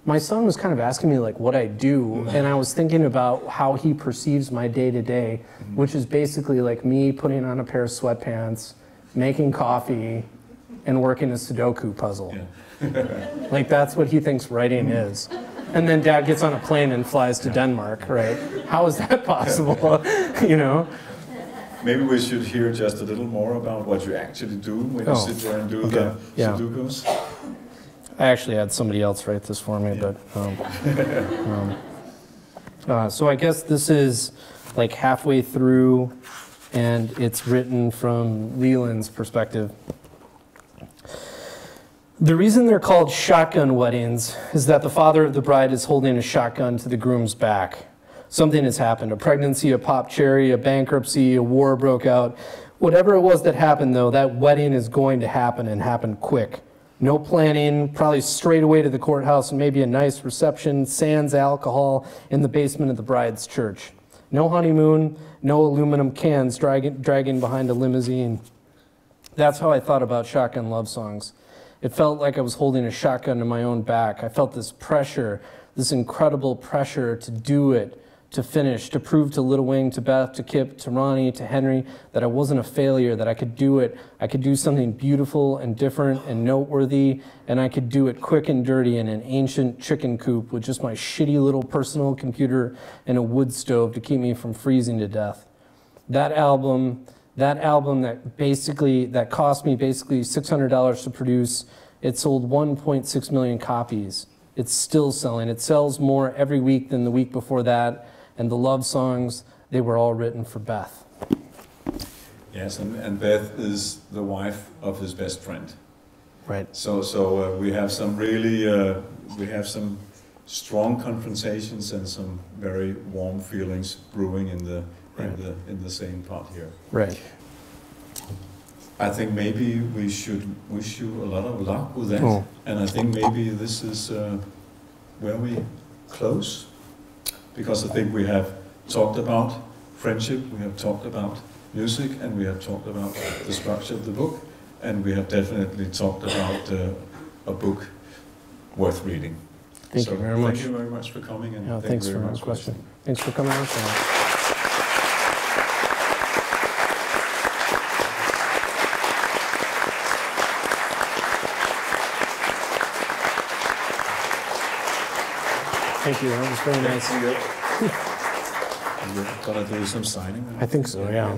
my son was kind of asking me like what I do, and I was thinking about how he perceives my day-to-day, which is basically like me putting on a pair of sweatpants, making coffee, and working a Sudoku puzzle. Yeah. Like that's what he thinks writing is. And then Dad gets on a plane and flies to Denmark, right? How is that possible? You know? Maybe we should hear just a little more about what you actually do when you sit there and do the Sudokus. I actually had somebody else write this for me, but so I guess this is like halfway through, and it's written from Leland's perspective. The reason they're called shotgun weddings is that the father of the bride is holding a shotgun to the groom's back. Something has happened, a pregnancy, a pop cherry, a bankruptcy, a war broke out. Whatever it was that happened though, that wedding is going to happen and happen quick. No planning, probably straight away to the courthouse and maybe a nice reception, sans alcohol in the basement of the bride's church. No honeymoon, no aluminum cans dragging behind a limousine. That's how I thought about Shotgun Love Songs. It felt like I was holding a shotgun to my own back. I felt this pressure, this incredible pressure to do it, to finish, to prove to Little Wing, to Beth, to Kip, to Ronnie, to Henry, that I wasn't a failure, that I could do it. I could do something beautiful and different and noteworthy, and I could do it quick and dirty in an ancient chicken coop with just my shitty little personal computer and a wood stove to keep me from freezing to death. That album that cost me basically $600 to produce, it sold 1.6 million copies. It's still selling. It sells more every week than the week before that. And the love songs, they were all written for Beth. Yes, and Beth is the wife of his best friend. Right. So we have some really, we have some strong confrontations and some very warm feelings brewing in the same part here. Right. I think maybe we should wish you a lot of luck with that. Oh. And I think maybe this is where we close, because I think we have talked about friendship, we have talked about music, and we have talked about the structure of the book, and we have definitely talked about a book worth reading. Thank you very much. Thank you very much for coming, and thanks for the question. Thanks for coming on tonight. Thank you, that was very nice. You're gonna do some signing? I think so, yeah.